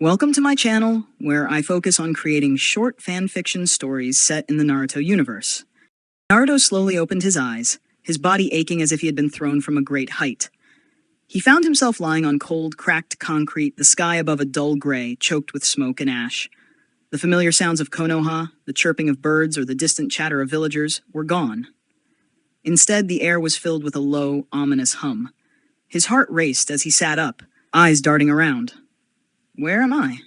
Welcome to my channel, where I focus on creating short fan-fiction stories set in the Naruto universe. Naruto slowly opened his eyes, his body aching as if he had been thrown from a great height. He found himself lying on cold, cracked concrete, the sky above a dull gray, choked with smoke and ash. The familiar sounds of Konoha, the chirping of birds, or the distant chatter of villagers were gone. Instead, the air was filled with a low, ominous hum. His heart raced as he sat up, eyes darting around. Where am I?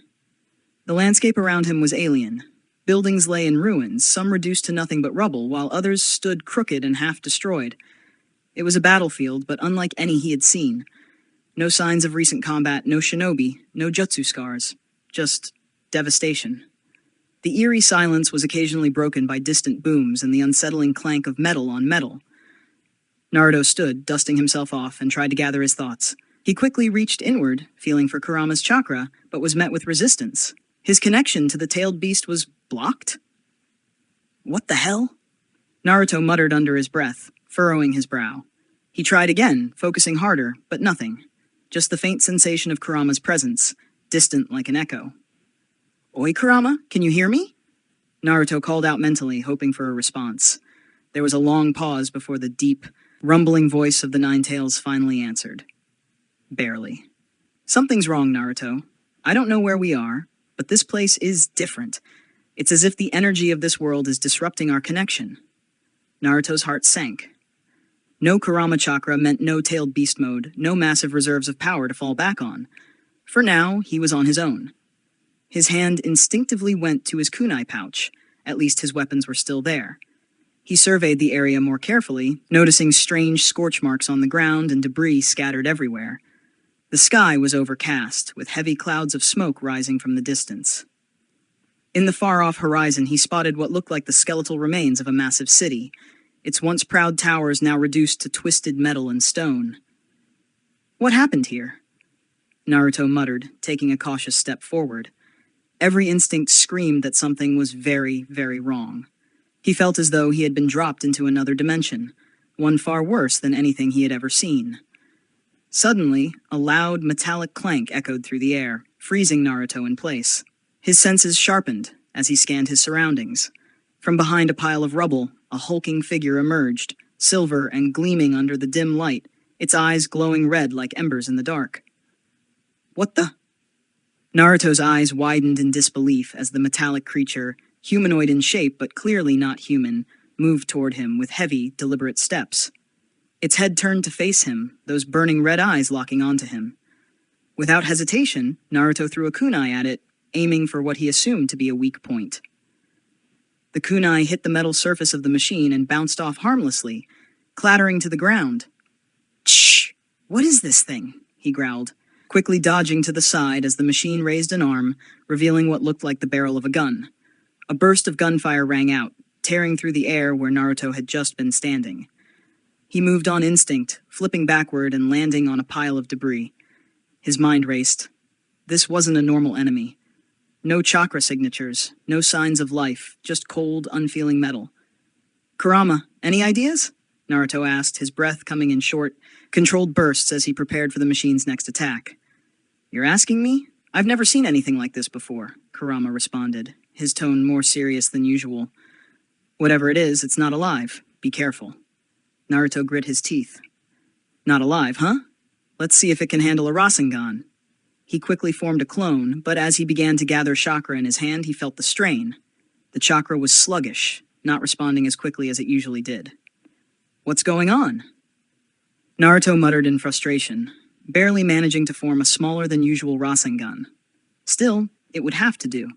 The landscape around him was alien. Buildings lay in ruins, some reduced to nothing but rubble, while others stood crooked and half destroyed. It was a battlefield, but unlike any he had seen. No signs of recent combat, no shinobi, no jutsu scars. Just devastation. The eerie silence was occasionally broken by distant booms and the unsettling clank of metal on metal. Naruto stood, dusting himself off, and tried to gather his thoughts. He quickly reached inward, feeling for Kurama's chakra, but was met with resistance. His connection to the tailed beast was blocked? What the hell? Naruto muttered under his breath, furrowing his brow. He tried again, focusing harder, but nothing. Just the faint sensation of Kurama's presence, distant like an echo. Oi, Kurama, can you hear me? Naruto called out mentally, hoping for a response. There was a long pause before the deep, rumbling voice of the Nine Tails finally answered. Barely. Something's wrong, Naruto. I don't know where we are, but this place is different. It's as if the energy of this world is disrupting our connection. Naruto's heart sank. No Kurama chakra meant no tailed beast mode, no massive reserves of power to fall back on. For now, he was on his own. His hand instinctively went to his kunai pouch. At least his weapons were still there. He surveyed the area more carefully, noticing strange scorch marks on the ground and debris scattered everywhere. The sky was overcast, with heavy clouds of smoke rising from the distance. In the far-off horizon, he spotted what looked like the skeletal remains of a massive city, its once proud towers now reduced to twisted metal and stone. What happened here? Naruto muttered, taking a cautious step forward. Every instinct screamed that something was very, very wrong. He felt as though he had been dropped into another dimension, one far worse than anything he had ever seen. Suddenly, a loud, metallic clank echoed through the air, freezing Naruto in place. His senses sharpened as he scanned his surroundings. From behind a pile of rubble, a hulking figure emerged, silver and gleaming under the dim light, its eyes glowing red like embers in the dark. What the? Naruto's eyes widened in disbelief as the metallic creature, humanoid in shape but clearly not human, moved toward him with heavy, deliberate steps. Its head turned to face him, those burning red eyes locking onto him. Without hesitation, Naruto threw a kunai at it, aiming for what he assumed to be a weak point. The kunai hit the metal surface of the machine and bounced off harmlessly, clattering to the ground. Shh! What is this thing? He growled, quickly dodging to the side as the machine raised an arm, revealing what looked like the barrel of a gun. A burst of gunfire rang out, tearing through the air where Naruto had just been standing. He moved on instinct, flipping backward and landing on a pile of debris. His mind raced. This wasn't a normal enemy. No chakra signatures, no signs of life, just cold, unfeeling metal. Kurama, any ideas? Naruto asked, his breath coming in short, controlled bursts as he prepared for the machine's next attack. You're asking me? I've never seen anything like this before, Kurama responded, his tone more serious than usual. Whatever it is, it's not alive. Be careful. Naruto grit his teeth. Not alive, huh? Let's see if it can handle a Rasengan. He quickly formed a clone, but as he began to gather chakra in his hand, he felt the strain. The chakra was sluggish, not responding as quickly as it usually did. What's going on? Naruto muttered in frustration, barely managing to form a smaller than usual Rasengan. Still, it would have to do.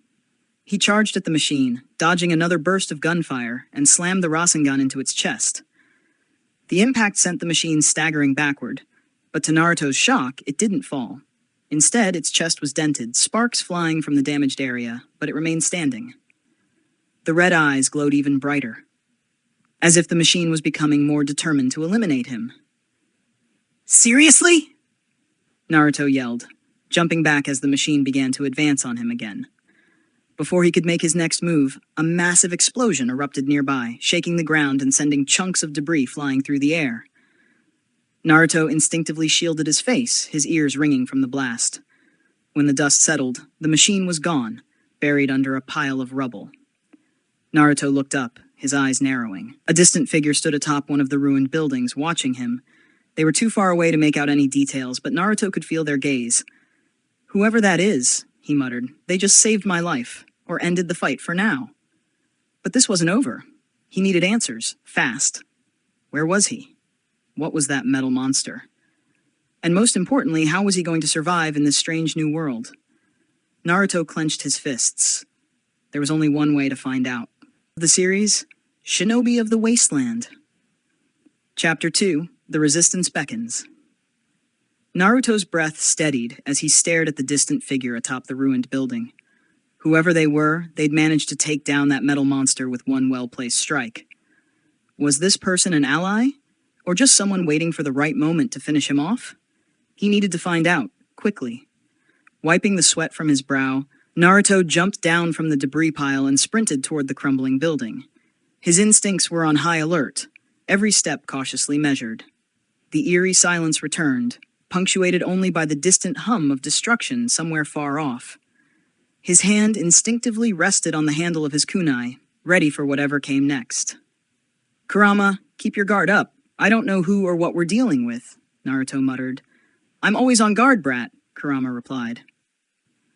He charged at the machine, dodging another burst of gunfire, and slammed the Rasengan into its chest. The impact sent the machine staggering backward, but to Naruto's shock, it didn't fall. Instead, its chest was dented, sparks flying from the damaged area, but it remained standing. The red eyes glowed even brighter, as if the machine was becoming more determined to eliminate him. Seriously? Naruto yelled, jumping back as the machine began to advance on him again. Before he could make his next move, a massive explosion erupted nearby, shaking the ground and sending chunks of debris flying through the air. Naruto instinctively shielded his face, his ears ringing from the blast. When the dust settled, the machine was gone, buried under a pile of rubble. Naruto looked up, his eyes narrowing. A distant figure stood atop one of the ruined buildings, watching him. They were too far away to make out any details, but Naruto could feel their gaze. "Whoever that is," he muttered, "they just saved my life, or ended the fight for now." But this wasn't over. He needed answers, fast. Where was he? What was that metal monster? And most importantly, how was he going to survive in this strange new world? Naruto clenched his fists. There was only one way to find out. The series, Shinobi of the Wasteland. Chapter 2, The Resistance Beckons. Naruto's breath steadied as he stared at the distant figure atop the ruined building. Whoever they were, they'd managed to take down that metal monster with one well-placed strike. Was this person an ally? Or just someone waiting for the right moment to finish him off? He needed to find out, quickly. Wiping the sweat from his brow, Naruto jumped down from the debris pile and sprinted toward the crumbling building. His instincts were on high alert, every step cautiously measured. The eerie silence returned, punctuated only by the distant hum of destruction somewhere far off. His hand instinctively rested on the handle of his kunai, ready for whatever came next. "Kurama, keep your guard up. I don't know who or what we're dealing with," Naruto muttered. "I'm always on guard, brat," Kurama replied.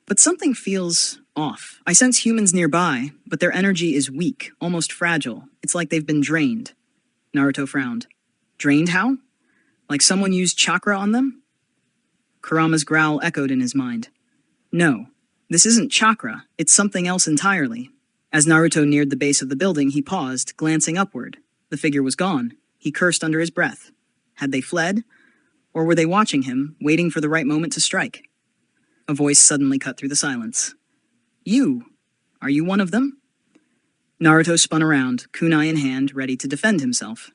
"But something feels off. I sense humans nearby, but their energy is weak, almost fragile. It's like they've been drained." Naruto frowned. "Drained how? Like someone used chakra on them?" Kurama's growl echoed in his mind. "No, this isn't chakra. It's something else entirely." As Naruto neared the base of the building, he paused, glancing upward. The figure was gone. He cursed under his breath. Had they fled? Or were they watching him, waiting for the right moment to strike? A voice suddenly cut through the silence. "You! Are you one of them?" Naruto spun around, kunai in hand, ready to defend himself.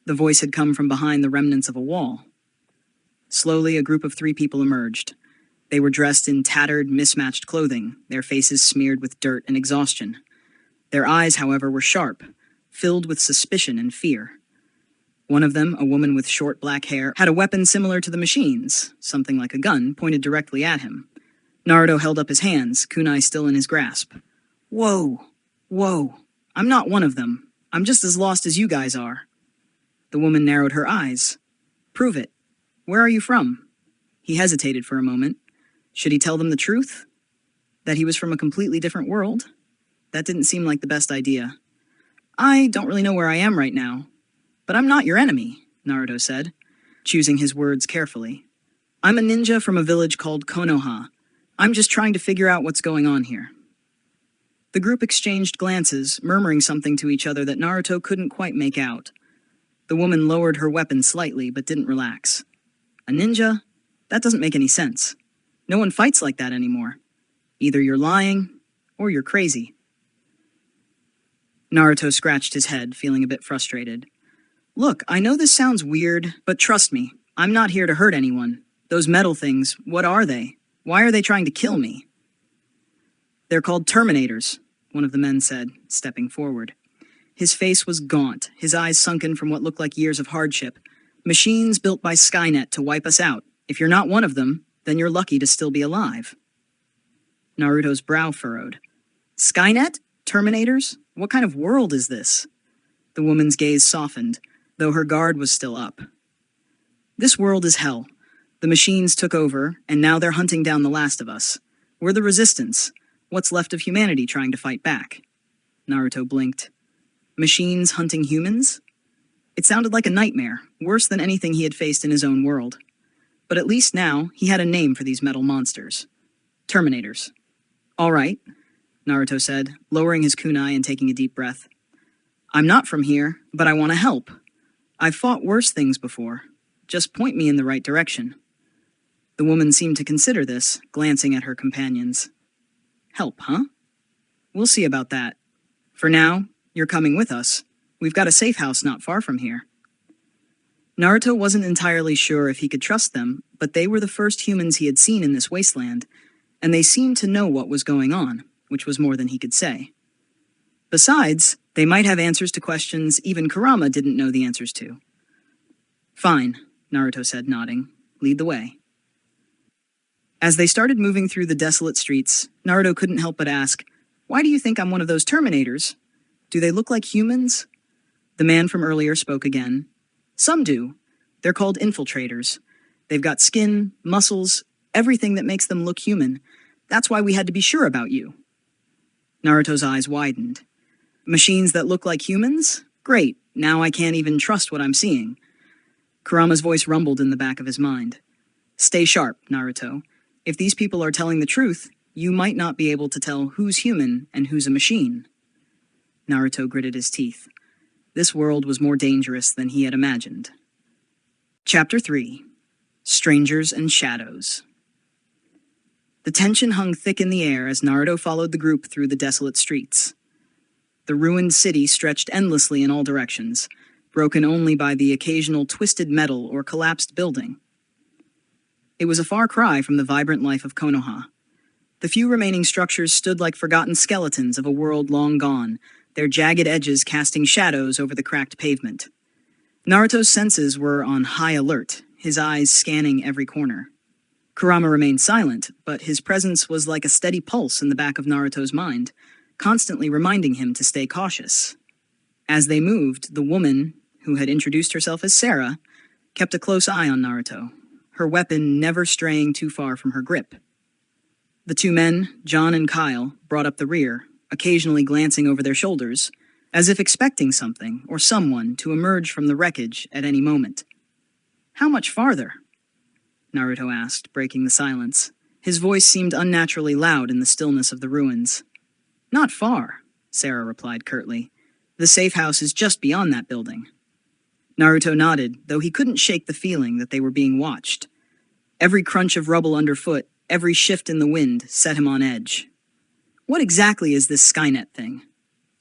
The voice had come from behind the remnants of a wall. Slowly, a group of 3 people emerged. They were dressed in tattered, mismatched clothing, their faces smeared with dirt and exhaustion. Their eyes, however, were sharp, filled with suspicion and fear. One of them, a woman with short black hair, had a weapon similar to the machine's, something like a gun, pointed directly at him. Naruto held up his hands, kunai still in his grasp. Whoa! I'm not one of them. I'm just as lost as you guys are." The woman narrowed her eyes. "Prove it. Where are you from?" He hesitated for a moment. Should he tell them the truth? That he was from a completely different world? That didn't seem like the best idea. "I don't really know where I am right now. But I'm not your enemy," Naruto said, choosing his words carefully. "I'm a ninja from a village called Konoha. I'm just trying to figure out what's going on here." The group exchanged glances, murmuring something to each other that Naruto couldn't quite make out. The woman lowered her weapon slightly, but didn't relax. "A ninja? That doesn't make any sense. No one fights like that anymore. Either you're lying, or you're crazy." Naruto scratched his head, feeling a bit frustrated. "Look, I know this sounds weird, but trust me, I'm not here to hurt anyone. Those metal things, what are they? Why are they trying to kill me?" "They're called Terminators," one of the men said, stepping forward. His face was gaunt, his eyes sunken from what looked like years of hardship. "Machines built by Skynet to wipe us out. If you're not one of them, then you're lucky to still be alive." Naruto's brow furrowed. "Skynet? Terminators? What kind of world is this?" The woman's gaze softened, though her guard was still up. "This world is hell. The machines took over, and now they're hunting down the last of us. We're the resistance, what's left of humanity trying to fight back." Naruto blinked. Machines hunting humans? It sounded like a nightmare, worse than anything he had faced in his own world. But at least now, he had a name for these metal monsters. Terminators. "All right," Naruto said, lowering his kunai and taking a deep breath. "I'm not from here, but I want to help. I've fought worse things before. Just point me in the right direction." The woman seemed to consider this, glancing at her companions. "Help, huh? We'll see about that. For now, you're coming with us. We've got a safe house not far from here." Naruto wasn't entirely sure if he could trust them, but they were the first humans he had seen in this wasteland, and they seemed to know what was going on, which was more than he could say. Besides, they might have answers to questions even Kurama didn't know the answers to. "Fine," Naruto said, nodding. "Lead the way." As they started moving through the desolate streets, Naruto couldn't help but ask, "Why do you think I'm one of those Terminators? Do they look like humans?" The man from earlier spoke again. "Some do. They're called infiltrators. They've got skin, muscles, everything that makes them look human. That's why we had to be sure about you." Naruto's eyes widened. "Machines that look like humans? Great, now I can't even trust what I'm seeing." Kurama's voice rumbled in the back of his mind. "Stay sharp, Naruto. If these people are telling the truth, you might not be able to tell who's human and who's a machine." Naruto gritted his teeth. This world was more dangerous than he had imagined. Chapter 3. Strangers and Shadows. The tension hung thick in the air as Naruto followed the group through the desolate streets. The ruined city stretched endlessly in all directions, broken only by the occasional twisted metal or collapsed building. It was a far cry from the vibrant life of Konoha. The few remaining structures stood like forgotten skeletons of a world long gone, their jagged edges casting shadows over the cracked pavement. Naruto's senses were on high alert, his eyes scanning every corner. Kurama remained silent, but his presence was like a steady pulse in the back of Naruto's mind, constantly reminding him to stay cautious. As they moved, the woman, who had introduced herself as Sarah, kept a close eye on Naruto, her weapon never straying too far from her grip. The two men, John and Kyle, brought up the rear, occasionally glancing over their shoulders, as if expecting something or someone to emerge from the wreckage at any moment. "How much farther?" Naruto asked, breaking the silence. His voice seemed unnaturally loud in the stillness of the ruins. "Not far," Sarah replied curtly. "The safe house is just beyond that building." Naruto nodded, though he couldn't shake the feeling that they were being watched. Every crunch of rubble underfoot, every shift in the wind, set him on edge. "What exactly is this Skynet thing?"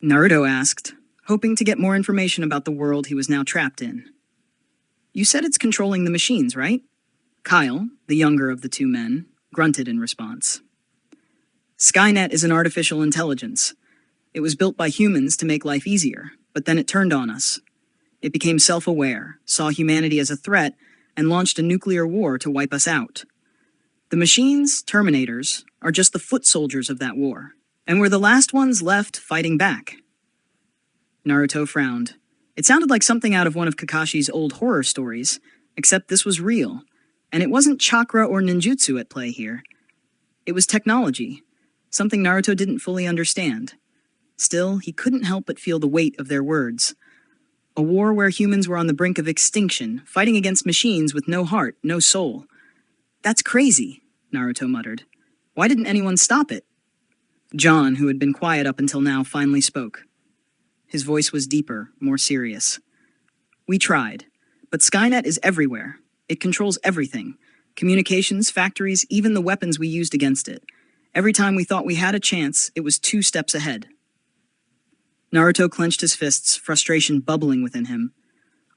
Naruto asked, hoping to get more information about the world he was now trapped in. "You said it's controlling the machines, right?" Kyle, the younger of the two men, grunted in response. "Skynet is an artificial intelligence. It was built by humans to make life easier, but then it turned on us. It became self-aware, saw humanity as a threat, and launched a nuclear war to wipe us out. The machines, Terminators, are just the foot soldiers of that war, and we're the last ones left fighting back." Naruto frowned. It sounded like something out of one of Kakashi's old horror stories, except this was real, and it wasn't chakra or ninjutsu at play here. It was technology, something Naruto didn't fully understand. Still, he couldn't help but feel the weight of their words. A war where humans were on the brink of extinction, fighting against machines with no heart, no soul. "That's crazy," Naruto muttered. "Why didn't anyone stop it?" John, who had been quiet up until now, finally spoke. His voice was deeper, more serious. "We tried, but Skynet is everywhere. It controls everything. Communications, factories, even the weapons we used against it. Every time we thought we had a chance, it was 2 steps ahead." Naruto clenched his fists, frustration bubbling within him.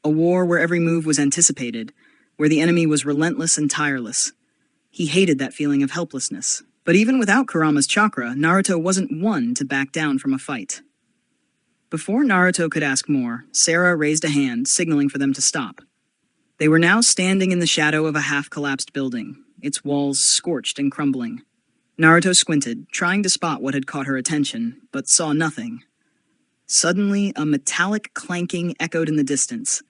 A war where every move was anticipated, where the enemy was relentless and tireless. He hated that feeling of helplessness. But even without Kurama's chakra, Naruto wasn't one to back down from a fight. Before Naruto could ask more, Sarah raised a hand, signaling for them to stop. They were now standing in the shadow of a half-collapsed building, its walls scorched and crumbling. Naruto squinted, trying to spot what had caught her attention, but saw nothing. Suddenly, a metallic clanking echoed in the distance.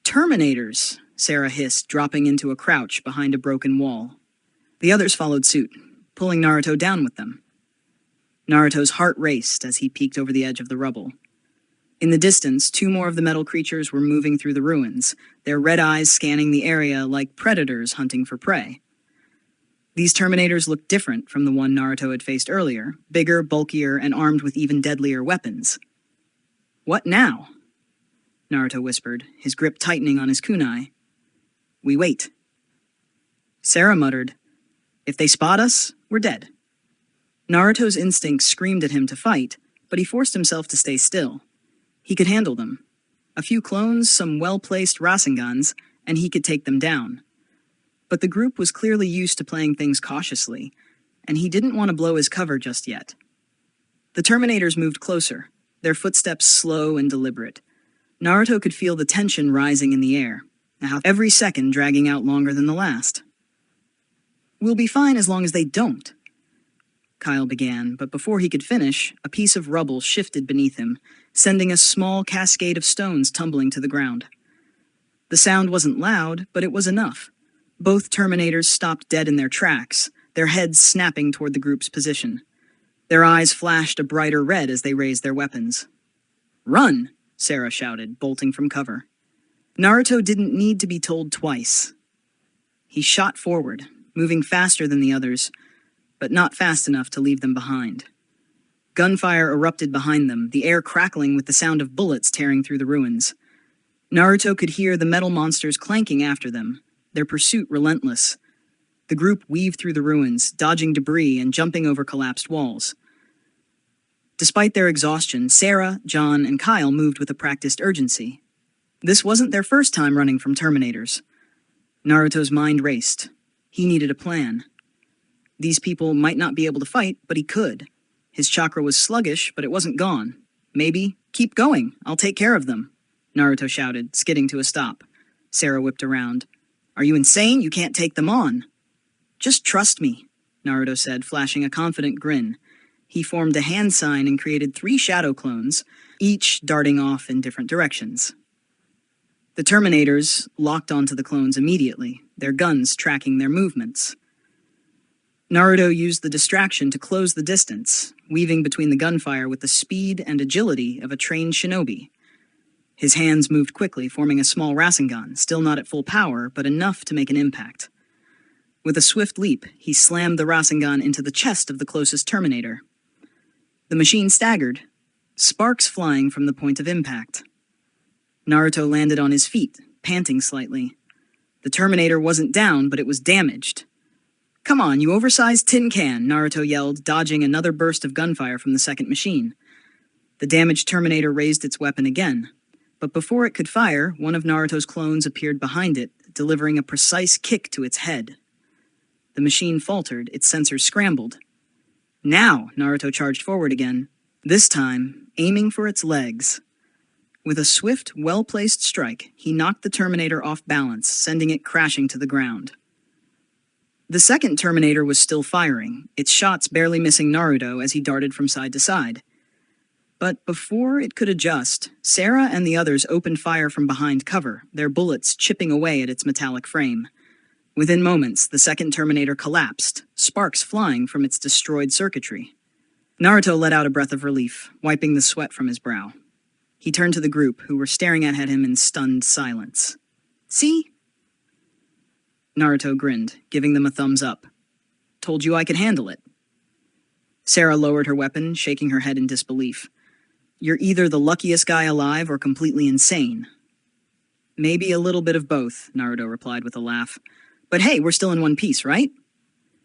"Terminators!" Sarah hissed, dropping into a crouch behind a broken wall. The others followed suit, pulling Naruto down with them. Naruto's heart raced as he peeked over the edge of the rubble. In the distance, 2 more of the metal creatures were moving through the ruins, their red eyes scanning the area like predators hunting for prey. These Terminators looked different from the one Naruto had faced earlier, bigger, bulkier, and armed with even deadlier weapons. "What now?" Naruto whispered, his grip tightening on his kunai. "We wait." Sarah muttered, "If they spot us, we're dead." Naruto's instincts screamed at him to fight, but he forced himself to stay still. He could handle them. A few clones, some well-placed Rasengans, and he could take them down. But the group was clearly used to playing things cautiously, and he didn't want to blow his cover just yet. The Terminators moved closer, their footsteps slow and deliberate. Naruto could feel the tension rising in the air, every second dragging out longer than the last. We'll be fine as long as they don't. Kyle began, but before he could finish, a piece of rubble shifted beneath him, sending a small cascade of stones tumbling to the ground. The sound wasn't loud, but it was enough. Both Terminators stopped dead in their tracks, their heads snapping toward the group's position. Their eyes flashed a brighter red as they raised their weapons. "Run!" Sarah shouted, bolting from cover. Naruto didn't need to be told twice. He shot forward, moving faster than the others, but not fast enough to leave them behind. Gunfire erupted behind them, the air crackling with the sound of bullets tearing through the ruins. Naruto could hear the metal monsters clanking after them, their pursuit relentless. The group weaved through the ruins, dodging debris and jumping over collapsed walls. Despite their exhaustion, Sarah, John, and Kyle moved with a practiced urgency. This wasn't their first time running from Terminators. Naruto's mind raced. He needed a plan. These people might not be able to fight, but he could. His chakra was sluggish, but it wasn't gone. Maybe, keep going, I'll take care of them, Naruto shouted, skidding to a stop. Sarah whipped around. Are you insane? You can't take them on. Just trust me, Naruto said, flashing a confident grin. He formed a hand sign and created 3 shadow clones, each darting off in different directions. The Terminators locked onto the clones immediately, their guns tracking their movements. Naruto used the distraction to close the distance, weaving between the gunfire with the speed and agility of a trained shinobi. His hands moved quickly, forming a small Rasengan, still not at full power, but enough to make an impact. With a swift leap, he slammed the Rasengan into the chest of the closest Terminator. The machine staggered, sparks flying from the point of impact. Naruto landed on his feet, panting slightly. The Terminator wasn't down, but it was damaged. Come on, you oversized tin can, Naruto yelled, dodging another burst of gunfire from the second machine. The damaged Terminator raised its weapon again, but before it could fire, one of Naruto's clones appeared behind it, delivering a precise kick to its head. The machine faltered, its sensors scrambled. Now, Naruto charged forward again, this time aiming for its legs. With a swift, well-placed strike, he knocked the Terminator off balance, sending it crashing to the ground. The second Terminator was still firing, its shots barely missing Naruto as he darted from side to side. But before it could adjust, Sarah and the others opened fire from behind cover, their bullets chipping away at its metallic frame. Within moments, the second Terminator collapsed, sparks flying from its destroyed circuitry. Naruto let out a breath of relief, wiping the sweat from his brow. He turned to the group, who were staring at him in stunned silence. See? Naruto grinned, giving them a thumbs up. Told you I could handle it. Sarah lowered her weapon, shaking her head in disbelief. You're either the luckiest guy alive or completely insane. Maybe a little bit of both, Naruto replied with a laugh. But hey, we're still in one piece, right?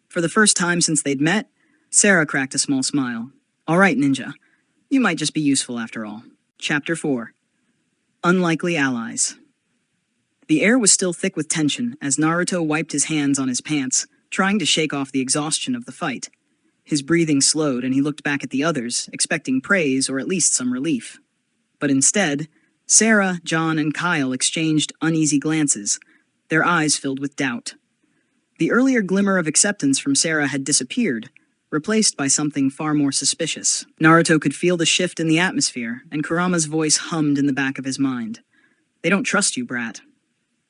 For the first time since they'd met, Sarah cracked a small smile. All right, ninja. You might just be useful after all. Chapter 4. Unlikely Allies. The air was still thick with tension as Naruto wiped his hands on his pants, trying to shake off the exhaustion of the fight. His breathing slowed and he looked back at the others, expecting praise or at least some relief. But instead, Sarah, John, and Kyle exchanged uneasy glances, their eyes filled with doubt. The earlier glimmer of acceptance from Sarah had disappeared, replaced by something far more suspicious. Naruto could feel the shift in the atmosphere, and Kurama's voice hummed in the back of his mind. They don't trust you, brat.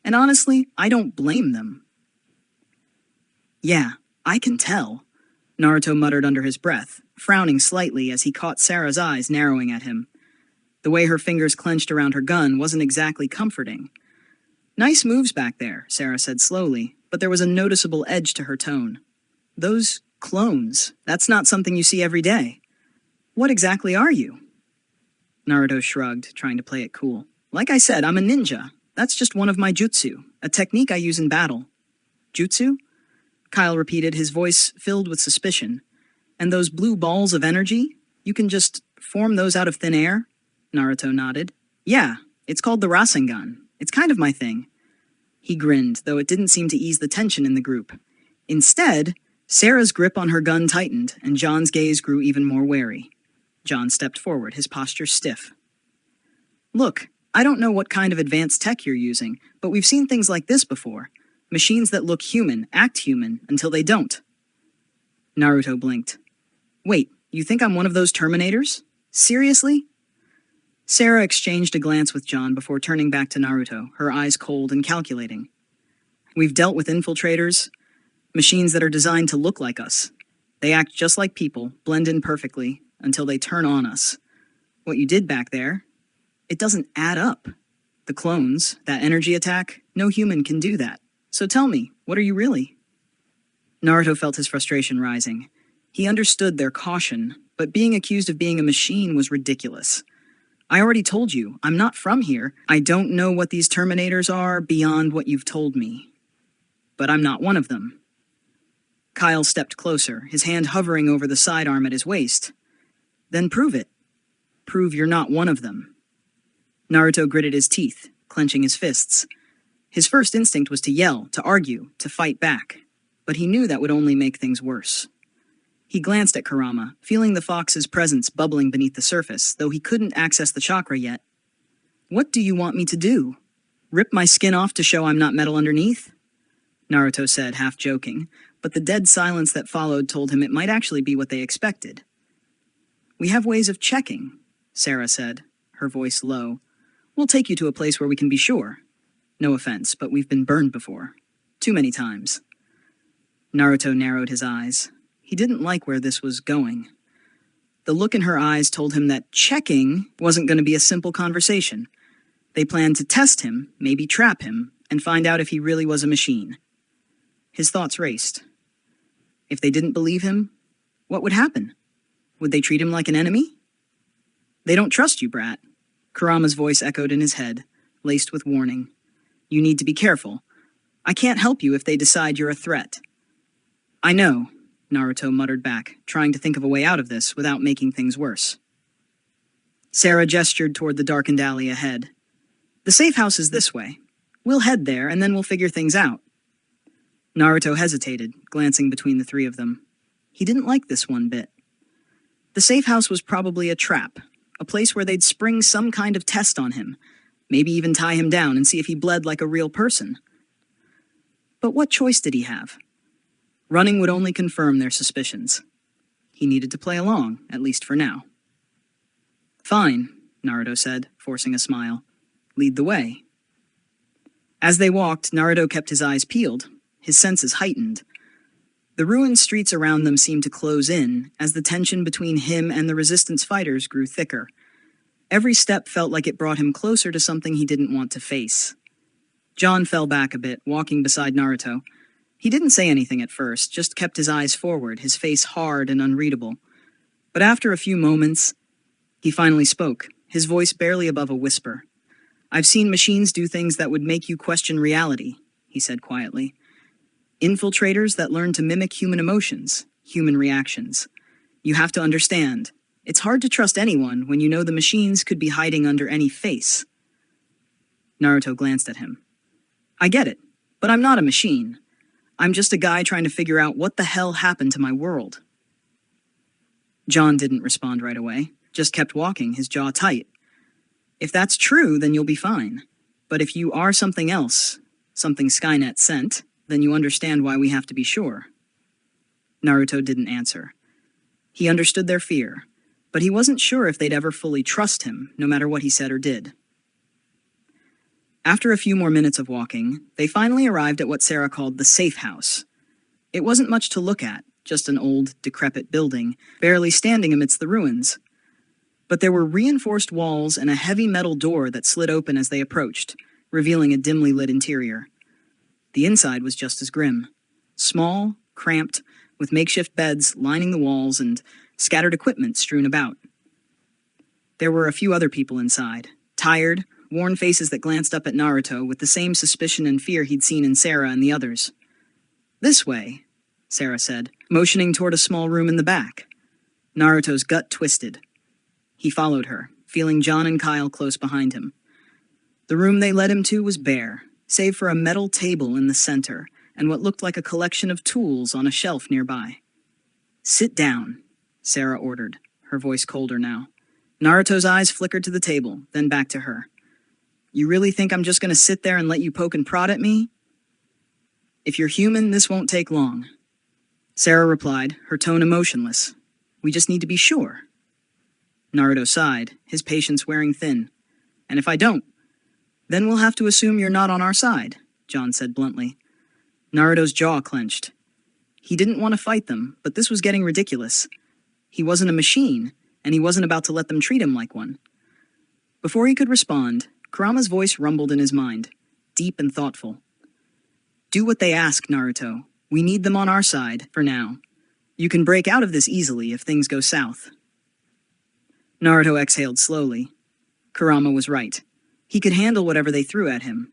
And honestly, I don't blame them. Yeah, I can tell, Naruto muttered under his breath, frowning slightly as he caught Sarah's eyes narrowing at him. The way her fingers clenched around her gun wasn't exactly comforting. Nice moves back there, Sarah said slowly, but there was a noticeable edge to her tone. Those clones, that's not something you see every day. What exactly are you? Naruto shrugged, trying to play it cool. Like I said, I'm a ninja. That's just one of my jutsu, a technique I use in battle. Jutsu? Kyle repeated, his voice filled with suspicion. And those blue balls of energy? You can just form those out of thin air? Naruto nodded. Yeah, it's called the Rasengan. It's kind of my thing. He grinned, though it didn't seem to ease the tension in the group. Instead, Sarah's grip on her gun tightened, and John's gaze grew even more wary. John stepped forward, his posture stiff. Look, I don't know what kind of advanced tech you're using, but we've seen things like this before. Machines that look human, act human, until they don't. Naruto blinked. Wait, you think I'm one of those Terminators? Seriously? Sarah exchanged a glance with John before turning back to Naruto, her eyes cold and calculating. We've dealt with infiltrators, machines that are designed to look like us. They act just like people, blend in perfectly, until they turn on us. What you did back there, it doesn't add up. The clones, that energy attack, no human can do that. So tell me, what are you really? Naruto felt his frustration rising. He understood their caution, but being accused of being a machine was ridiculous. I already told you, I'm not from here. I don't know what these Terminators are beyond what you've told me. But I'm not one of them. Kyle stepped closer, his hand hovering over the sidearm at his waist. Then prove it. Prove you're not one of them. Naruto gritted his teeth, clenching his fists. His first instinct was to yell, to argue, to fight back. But he knew that would only make things worse. He glanced at Kurama, feeling the fox's presence bubbling beneath the surface, though he couldn't access the chakra yet. What do you want me to do? Rip my skin off to show I'm not metal underneath? Naruto said, half joking, but the dead silence that followed told him it might actually be what they expected. We have ways of checking, Sarah said, her voice low. We'll take you to a place where we can be sure. No offense, but we've been burned before. Too many times. Naruto narrowed his eyes. He didn't like where this was going. The look in her eyes told him that checking wasn't going to be a simple conversation. They planned to test him, maybe trap him, and find out if he really was a machine. His thoughts raced. If they didn't believe him, what would happen? Would they treat him like an enemy? They don't trust you, brat. Kurama's voice echoed in his head, laced with warning. You need to be careful. I can't help you if they decide you're a threat. I know, Naruto muttered back, trying to think of a way out of this without making things worse. Sarah gestured toward the darkened alley ahead. The safe house is this way. We'll head there, and then we'll figure things out. Naruto hesitated, glancing between the three of them. He didn't like this one bit. The safe house was probably a trap, a place where they'd spring some kind of test on him, maybe even tie him down and see if he bled like a real person. But what choice did he have? Running would only confirm their suspicions. He needed to play along, at least for now. Fine, Naruto said, forcing a smile. Lead the way. As they walked, Naruto kept his eyes peeled, his senses heightened. The ruined streets around them seemed to close in, as the tension between him and the resistance fighters grew thicker. Every step felt like it brought him closer to something he didn't want to face. John fell back a bit, walking beside Naruto. He didn't say anything at first, just kept his eyes forward, his face hard and unreadable. But after a few moments, he finally spoke, his voice barely above a whisper. I've seen machines do things that would make you question reality, he said quietly. Infiltrators that learn to mimic human emotions, human reactions. You have to understand, it's hard to trust anyone when you know the machines could be hiding under any face. Naruto glanced at him. I get it, but I'm not a machine. I'm just a guy trying to figure out what the hell happened to my world. John didn't respond right away, just kept walking, his jaw tight. If that's true, then you'll be fine. But if you are something else, something Skynet sent, then you understand why we have to be sure. Naruto didn't answer. He understood their fear, but he wasn't sure if they'd ever fully trust him, no matter what he said or did. After a few more minutes of walking, they finally arrived at what Sarah called the safe house. It wasn't much to look at, just an old, decrepit building, barely standing amidst the ruins. But there were reinforced walls and a heavy metal door that slid open as they approached, revealing a dimly lit interior. The inside was just as grim. Small, cramped, with makeshift beds lining the walls and scattered equipment strewn about. There were a few other people inside, tired, worn faces that glanced up at Naruto with the same suspicion and fear he'd seen in Sarah and the others. This way, Sarah said, motioning toward a small room in the back. Naruto's gut twisted. He followed her, feeling John and Kyle close behind him. The room they led him to was bare, save for a metal table in the center and what looked like a collection of tools on a shelf nearby. Sit down, Sarah ordered, her voice colder now. Naruto's eyes flickered to the table, then back to her. You really think I'm just going to sit there and let you poke and prod at me? If you're human, this won't take long. Sarah replied, her tone emotionless. We just need to be sure. Naruto sighed, his patience wearing thin. And if I don't, then we'll have to assume you're not on our side, John said bluntly. Naruto's jaw clenched. He didn't want to fight them, but this was getting ridiculous. He wasn't a machine, and he wasn't about to let them treat him like one. Before he could respond, Kurama's voice rumbled in his mind, deep and thoughtful. Do what they ask, Naruto. We need them on our side, for now. You can break out of this easily if things go south. Naruto exhaled slowly. Kurama was right. He could handle whatever they threw at him.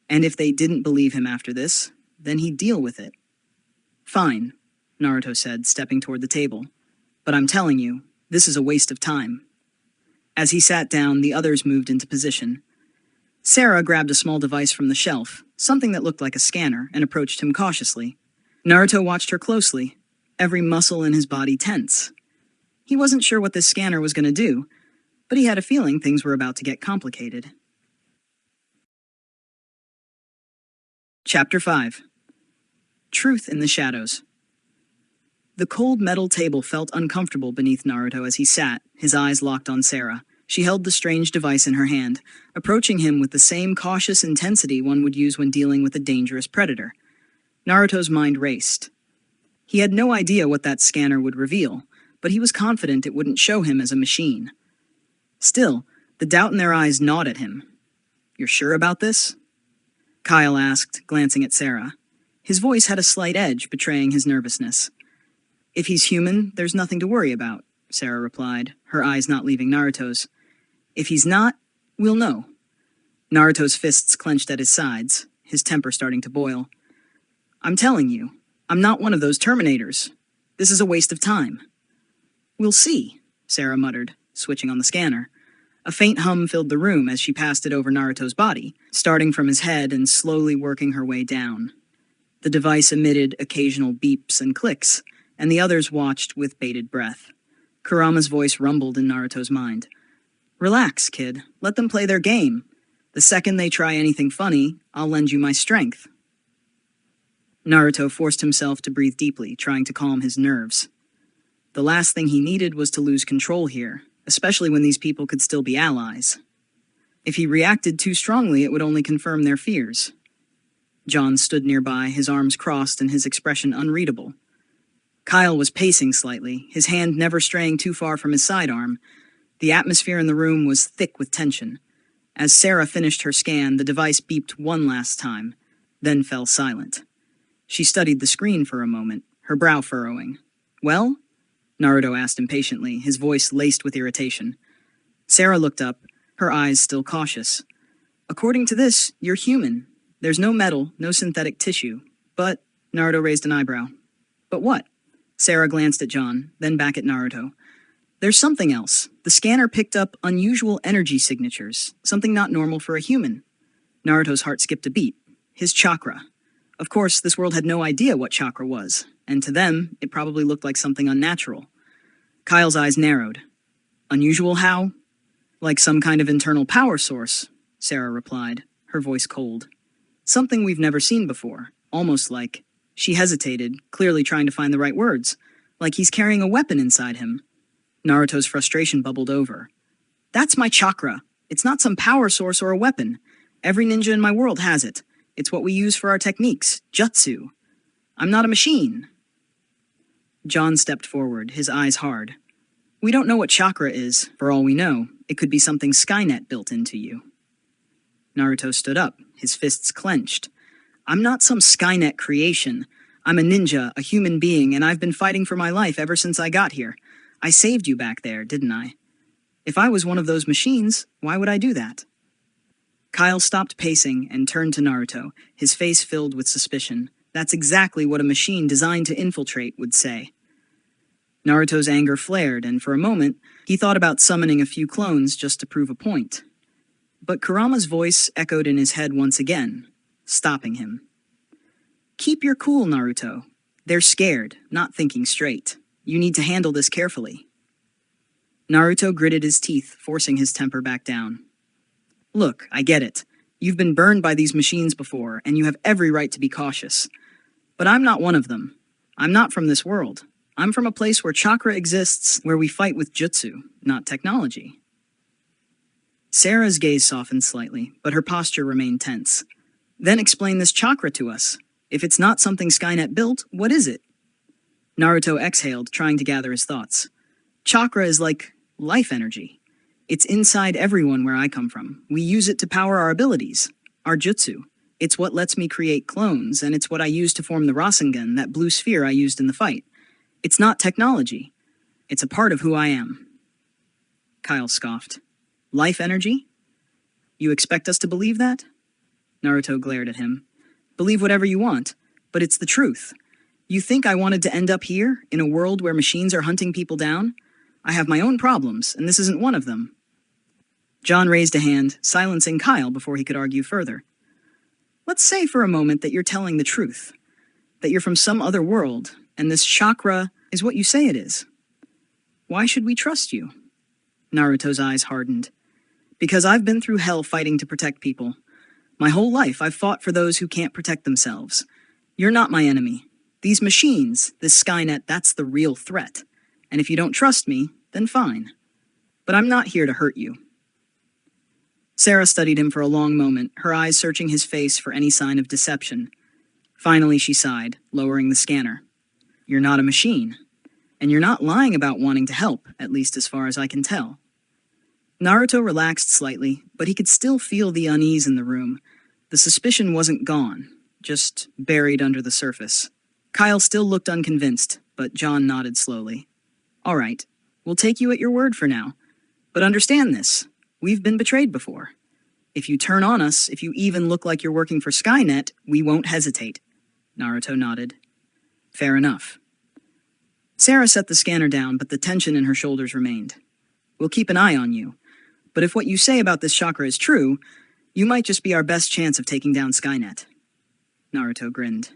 And if they didn't believe him after this, then he'd deal with it. Fine, Naruto said, stepping toward the table. But I'm telling you, this is a waste of time. As he sat down, the others moved into position. Sarah grabbed a small device from the shelf, something that looked like a scanner, and approached him cautiously. Naruto watched her closely, every muscle in his body tense. He wasn't sure what this scanner was going to do, but he had a feeling things were about to get complicated. Chapter 5. Truth in the Shadows. The cold metal table felt uncomfortable beneath Naruto as he sat, his eyes locked on Sarah. She held the strange device in her hand, approaching him with the same cautious intensity one would use when dealing with a dangerous predator. Naruto's mind raced. He had no idea what that scanner would reveal, but he was confident it wouldn't show him as a machine. Still, the doubt in their eyes gnawed at him. You're sure about this? Kyle asked, glancing at Sarah. His voice had a slight edge, betraying his nervousness. If he's human, there's nothing to worry about, Sarah replied, her eyes not leaving Naruto's. If he's not, we'll know. Naruto's fists clenched at his sides, his temper starting to boil. I'm telling you, I'm not one of those Terminators. This is a waste of time. We'll see, Sarah muttered, switching on the scanner. A faint hum filled the room as she passed it over Naruto's body, starting from his head and slowly working her way down. The device emitted occasional beeps and clicks, and the others watched with bated breath. Kurama's voice rumbled in Naruto's mind. Relax, kid. Let them play their game. The second they try anything funny, I'll lend you my strength. Naruto forced himself to breathe deeply, trying to calm his nerves. The last thing he needed was to lose control here, especially when these people could still be allies. If he reacted too strongly, it would only confirm their fears. John stood nearby, his arms crossed and his expression unreadable. Kyle was pacing slightly, his hand never straying too far from his sidearm. The atmosphere in the room was thick with tension. As Sarah finished her scan, the device beeped one last time, then fell silent. She studied the screen for a moment, her brow furrowing. Well? Naruto asked impatiently, his voice laced with irritation. Sarah looked up, her eyes still cautious. According to this, you're human. There's no metal, no synthetic tissue. But, Naruto raised an eyebrow. But what? Sarah glanced at John, then back at Naruto. There's something else. The scanner picked up unusual energy signatures, something not normal for a human. Naruto's heart skipped a beat. His chakra. Of course, this world had no idea what chakra was, and to them, it probably looked like something unnatural. Kyle's eyes narrowed. Unusual how? Like some kind of internal power source, Sarah replied, her voice cold. Something we've never seen before, almost like... She hesitated, clearly trying to find the right words, like he's carrying a weapon inside him. Naruto's frustration bubbled over. That's my chakra. It's not some power source or a weapon. Every ninja in my world has it. It's what we use for our techniques, jutsu. I'm not a machine. John stepped forward, his eyes hard. We don't know what chakra is. For all we know, it could be something Skynet built into you. Naruto stood up, his fists clenched. I'm not some Skynet creation. I'm a ninja, a human being, and I've been fighting for my life ever since I got here. I saved you back there, didn't I? If I was one of those machines, why would I do that? Kyle stopped pacing and turned to Naruto, his face filled with suspicion. That's exactly what a machine designed to infiltrate would say. Naruto's anger flared, and for a moment, he thought about summoning a few clones just to prove a point. But Kurama's voice echoed in his head once again, stopping him. Keep your cool, Naruto. They're scared, not thinking straight. You need to handle this carefully. Naruto gritted his teeth, forcing his temper back down. Look, I get it. You've been burned by these machines before, and you have every right to be cautious. But I'm not one of them. I'm not from this world. I'm from a place where chakra exists, where we fight with jutsu, not technology. Sarah's gaze softened slightly, but her posture remained tense. Then explain this chakra to us. If it's not something Skynet built, what is it? Naruto exhaled, trying to gather his thoughts. Chakra is like life energy. It's inside everyone where I come from. We use it to power our abilities, our jutsu. It's what lets me create clones, and it's what I use to form the Rasengan, that blue sphere I used in the fight. It's not technology. It's a part of who I am. Kyle scoffed. Life energy? You expect us to believe that? Naruto glared at him. Believe whatever you want, but it's the truth. You think I wanted to end up here, in a world where machines are hunting people down? I have my own problems, and this isn't one of them. John raised a hand, silencing Kyle before he could argue further. Let's say for a moment that you're telling the truth, that you're from some other world, and this chakra is what you say it is. Why should we trust you? Naruto's eyes hardened. Because I've been through hell fighting to protect people. My whole life I've fought for those who can't protect themselves. You're not my enemy. These machines, this Skynet, that's the real threat. And if you don't trust me, then fine. But I'm not here to hurt you. Sarah studied him for a long moment, her eyes searching his face for any sign of deception. Finally, she sighed, lowering the scanner. You're not a machine. And you're not lying about wanting to help, at least as far as I can tell. Naruto relaxed slightly, but he could still feel the unease in the room. The suspicion wasn't gone, just buried under the surface. Kyle still looked unconvinced, but John nodded slowly. All right, we'll take you at your word for now. But understand this, we've been betrayed before. If you turn on us, if you even look like you're working for Skynet, we won't hesitate. Naruto nodded. Fair enough. Sarah set the scanner down, but the tension in her shoulders remained. We'll keep an eye on you. But if what you say about this chakra is true, you might just be our best chance of taking down Skynet. Naruto grinned.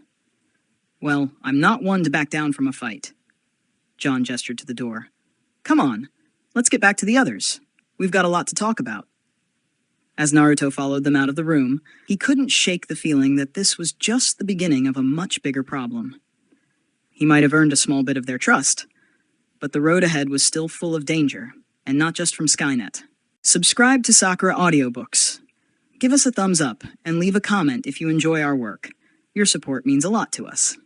Well, I'm not one to back down from a fight. John gestured to the door. Come on, let's get back to the others. We've got a lot to talk about. As Naruto followed them out of the room, he couldn't shake the feeling that this was just the beginning of a much bigger problem. He might have earned a small bit of their trust, but the road ahead was still full of danger, and not just from Skynet. Subscribe to Sakura Audiobooks. Give us a thumbs up and leave a comment if you enjoy our work. Your support means a lot to us.